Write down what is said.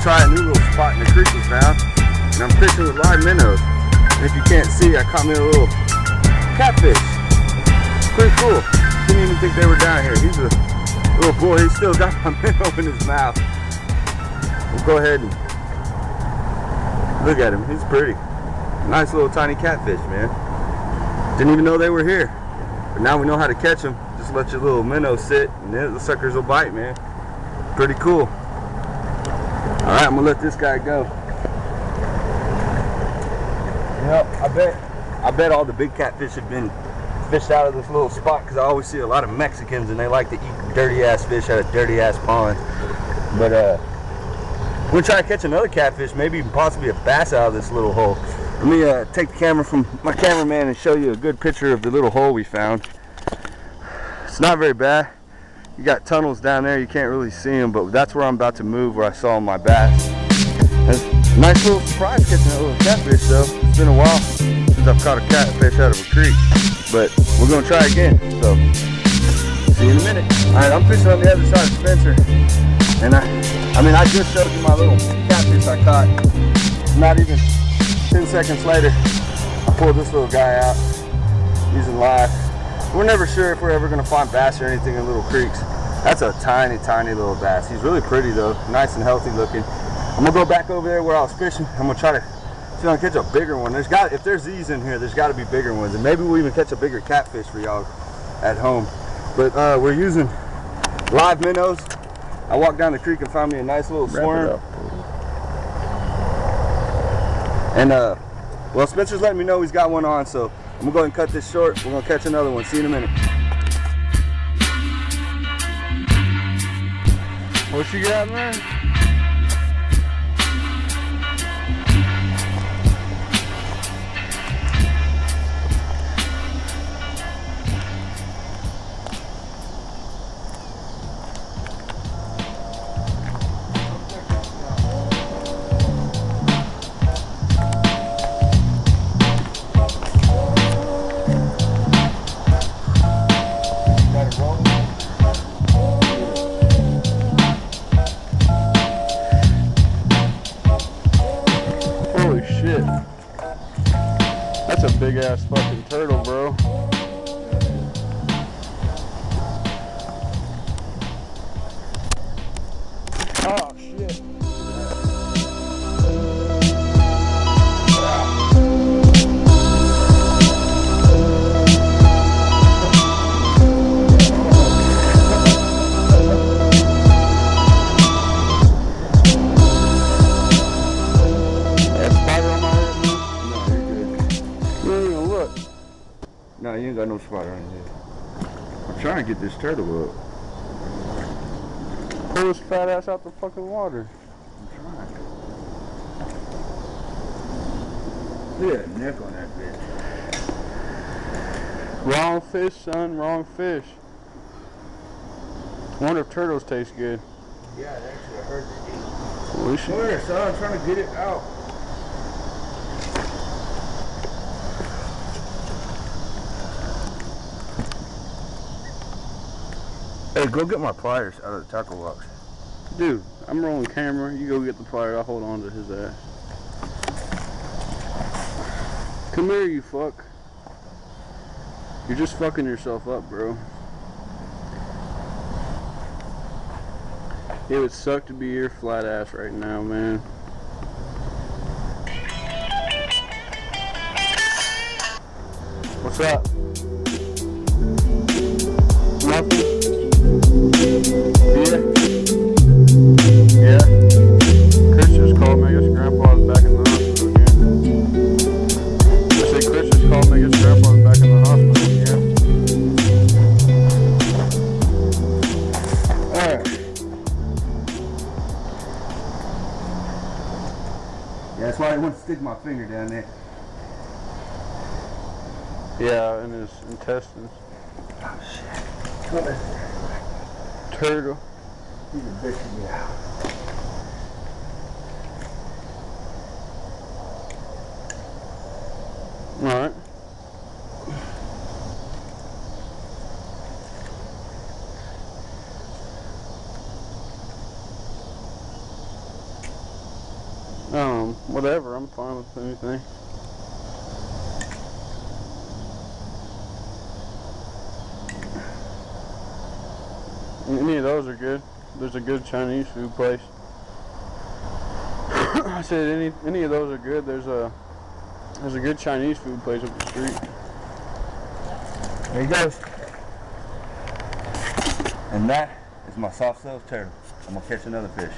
try a new little spot in the creek we found, and I'm fishing with live minnows. And if you can't see, I caught me a little catfish. Pretty cool. Didn't even think they were down here. He's a little boy. He's still got my minnow in his mouth. We'll go ahead and look at him. He's pretty. Nice little tiny catfish, man. Didn't even know they were here. But now we know how to catch them. Just let your little minnow sit, and then the suckers will bite, man. Pretty cool. All right, I'm gonna let this guy go. You know, I bet all the big catfish have been fished out of this little spot, because I always see a lot of Mexicans and they like to eat dirty ass fish out of dirty ass ponds. But we'll try to catch another catfish, maybe even possibly a bass out of this little hole. Let me take the camera from my cameraman and show you a good picture of the little hole we found. It's not very bad. You got tunnels down there, you can't really see them, but that's where I'm about to move, where I saw my bass. That's a nice little surprise catching that little catfish though. It's been a while since I've caught a catfish out of a creek, but we're gonna try again, so see you in a minute. All right, I'm fishing on the other side of Spencer, and I just showed you my little catfish I caught. Not even 10 seconds later, I pulled this little guy out using live. We're never sure if we're ever gonna find bass or anything in little creeks. That's a tiny, tiny little bass. He's really pretty though, nice and healthy looking. I'm gonna go back over there where I was fishing. I'm gonna try to see if I can catch a bigger one. If there's these in here, there's gotta be bigger ones. And maybe we'll even catch a bigger catfish for y'all at home. But we're using live minnows. I walked down the creek and found me a nice little swarm. And well, Spencer's letting me know he's got one on, so I'm gonna go ahead and cut this short. We're gonna catch another one. See you in a minute. What you got, man? That's a big ass fucking turtle, bro. Oh shit. No, you ain't got no spider on here. I'm trying to get this turtle up. Pull this fat ass out the fucking water. I'm trying. Look at that neck on that bitch. Wrong fish, son. Wrong fish. I wonder if turtles taste good. Yeah, it actually hurt to eat. Come here, son. I'm trying to get it out. Hey, go get my pliers out of the tackle box. Dude, I'm rolling camera. You go get the pliers. I'll hold on to his ass. Come here, you fuck. You're just fucking yourself up, bro. It would suck to be your flat ass right now, man. What's up? Nothing? Yeah. Yeah. Chris just called me. I guess Grandpa's back in the hospital again. I said Chris just called me. I guess Grandpa's back in the hospital again. Alright. Yeah, that's why I want to stick my finger down there. Yeah, in his intestines. Oh shit. Come here. Turtle. He's a bitch of me out. Alright. Whatever. I'm fine with anything. Any of those are good. There's a good Chinese food place. I said any of those are good. There's a good Chinese food place up the street. There he goes. And that is my soft shell turtle. I'm gonna catch another fish.